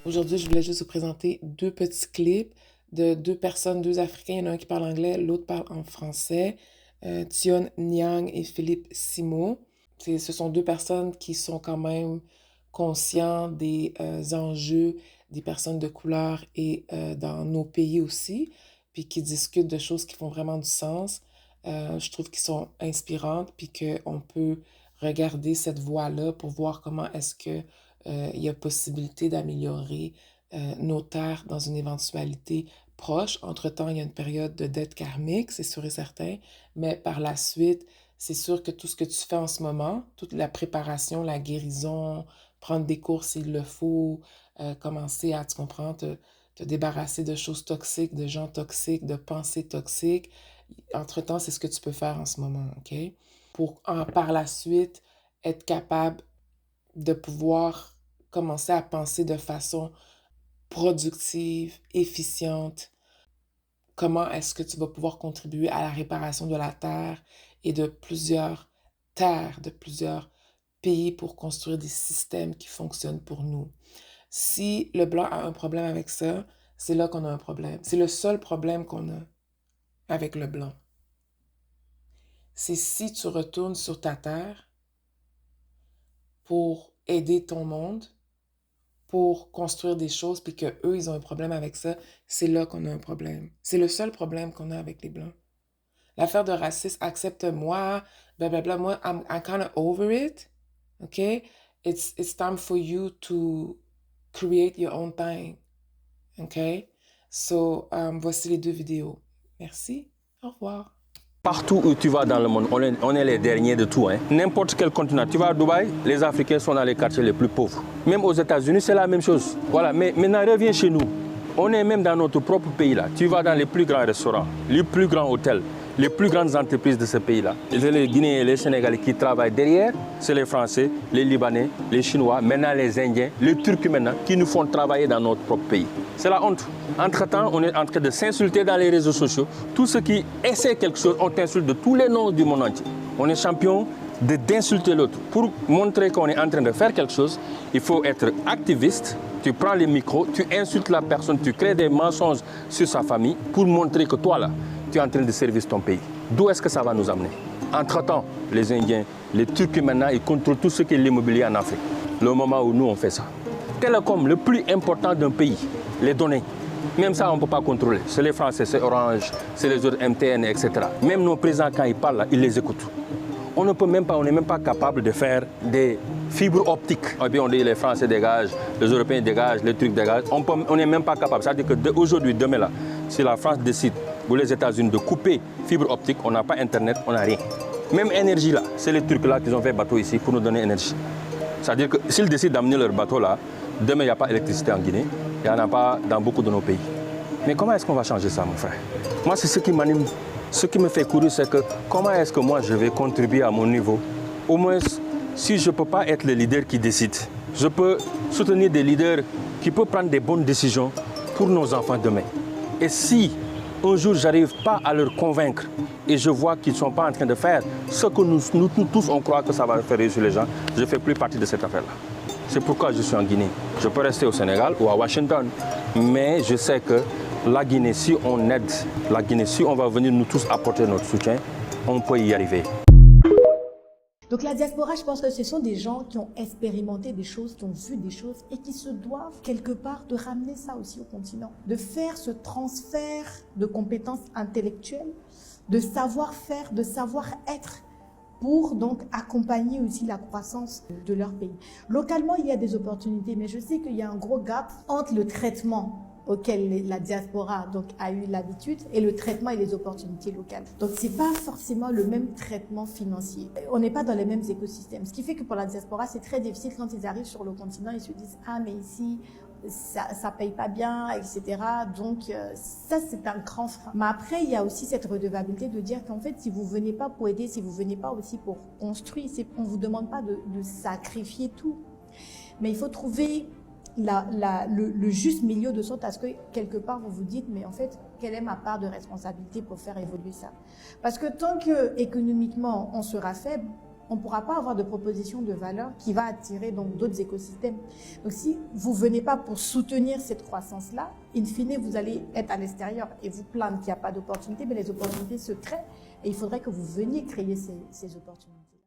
Aujourd'hui, je voulais juste vous présenter deux petits clips de deux personnes, deux Africains. Il y en a un qui parle anglais, l'autre parle en français. Tion Niang et Philippe Simo. Ce sont deux personnes qui sont quand même conscients des enjeux des personnes de couleur et dans nos pays aussi, puis qui discutent de choses qui font vraiment du sens. Je trouve qu'ils sont inspirantes, puis qu'on peut regarder cette voie-là pour voir comment est-ce que il y a possibilité d'améliorer nos terres dans une éventualité proche. Entre-temps, il y a une période de dette karmique, c'est sûr et certain, mais par la suite, c'est sûr que tout ce que tu fais en ce moment, toute la préparation, la guérison, prendre des cours s'il le faut, commencer à, tu comprends, te débarrasser de choses toxiques, de gens toxiques, de pensées toxiques. Entre-temps, c'est ce que tu peux faire en ce moment, OK? Pour par la suite être capable de pouvoir commencer à penser de façon productive, efficiente. Comment est-ce que tu vas pouvoir contribuer à la réparation de la terre et de plusieurs terres, de plusieurs pays pour construire des systèmes qui fonctionnent pour nous. Si le blanc a un problème avec ça, c'est là qu'on a un problème. C'est le seul problème qu'on a avec le blanc. C'est si tu retournes sur ta terre pour aider ton monde, pour construire des choses, puis qu'eux, ils ont un problème avec ça, c'est là qu'on a un problème. C'est le seul problème qu'on a avec les Blancs. L'affaire de racisme, accepte-moi, blablabla, moi, I'm kind of over it, OK? It's time for you to create your own thing, OK? So, voici les deux vidéos. Merci, au revoir. Partout où tu vas dans le monde, on est les derniers de tout. Hein. N'importe quel continent. Tu vas à Dubaï, les Africains sont dans les quartiers les plus pauvres. Même aux États-Unis, c'est la même chose. Voilà. Mais maintenant, reviens chez nous. On est même dans notre propre pays là. Tu vas dans les plus grands restaurants, les plus grands hôtels, les plus grandes entreprises de ce pays-là. C'est les Guinéens et les Sénégalais qui travaillent derrière. C'est les Français, les Libanais, les Chinois, maintenant les Indiens, les Turcs maintenant, qui nous font travailler dans notre propre pays. C'est la honte. Entre-temps, on est en train de s'insulter dans les réseaux sociaux. Tous ceux qui essaient quelque chose, on t'insulte de tous les noms du monde entier. On est champion d'insulter l'autre. Pour montrer qu'on est en train de faire quelque chose, il faut être activiste. Tu prends les micros, tu insultes la personne, tu crées des mensonges sur sa famille pour montrer que toi là, tu es en train de servir ton pays. D'où est-ce que ça va nous amener? Entre-temps, les Indiens, les Turcs maintenant, ils contrôlent tout ce qui est l'immobilier en Afrique. Le moment où nous on fait ça. Télécom, le plus important d'un pays, les données. Même ça, on ne peut pas contrôler. C'est les Français, c'est Orange, c'est les autres MTN, etc. Même nos présidents, quand ils parlent, là, ils les écoutent. On ne peut même pas, on n'est même pas capable de faire des fibres optiques. Et puis on dit les Français dégagent, les Européens dégagent, les Turcs dégagent. On n'est même pas capable. C'est-à-dire qu'aujourd'hui, demain, là, si la France décide, ou les États-Unis, de couper fibre optique, on n'a pas Internet, on n'a rien. Même énergie, là, c'est les Turcs là qui ont fait bateau ici pour nous donner énergie. C'est-à-dire que s'ils décident d'amener leur bateau là, demain, il n'y a pas d'électricité en Guinée, il n'y en a pas dans beaucoup de nos pays. Mais comment est-ce qu'on va changer ça, mon frère? Moi, c'est ce qui m'anime. Ce qui me fait courir, c'est que comment est-ce que moi, je vais contribuer à mon niveau? Au moins, si je ne peux pas être le leader qui décide, je peux soutenir des leaders qui peuvent prendre des bonnes décisions pour nos enfants demain. Et si un jour, je n'arrive pas à leur convaincre et je vois qu'ils ne sont pas en train de faire ce que nous tous, on croit que ça va faire réussir les gens, je ne fais plus partie de cette affaire-là. C'est pourquoi je suis en Guinée. Je peux rester au Sénégal ou à Washington, mais je sais que la Guinée, si on aide la Guinée, si on va venir nous tous apporter notre soutien, on peut y arriver. Donc la diaspora, je pense que ce sont des gens qui ont expérimenté des choses, qui ont vu des choses et qui se doivent quelque part de ramener ça aussi au continent, de faire ce transfert de compétences intellectuelles, de savoir-faire, de savoir-être pour donc accompagner aussi la croissance de leur pays. Localement, il y a des opportunités, mais je sais qu'il y a un gros gap entre le traitement auquel la diaspora donc, a eu l'habitude et le traitement et les opportunités locales. Donc, ce n'est pas forcément le même traitement financier. On n'est pas dans les mêmes écosystèmes. Ce qui fait que pour la diaspora, c'est très difficile quand ils arrivent sur le continent, ils se disent « Ah, mais ici, ça paye pas bien, etc. » Donc, ça, c'est un grand frein. Mais après, il y a aussi cette redevabilité de dire qu'en fait, si vous venez pas pour aider, si vous venez pas aussi pour construire, on vous demande pas de sacrifier tout. Mais il faut trouver le juste milieu de sorte à ce que quelque part vous vous dites mais en fait quelle est ma part de responsabilité pour faire évoluer ça, parce que tant que économiquement on sera faible, on ne pourra pas avoir de proposition de valeur qui va attirer donc d'autres écosystèmes. Donc si vous ne venez pas pour soutenir cette croissance-là, in fine, vous allez être à l'extérieur et vous plaindre qu'il n'y a pas d'opportunités, mais les opportunités se créent et il faudrait que vous veniez créer ces opportunités.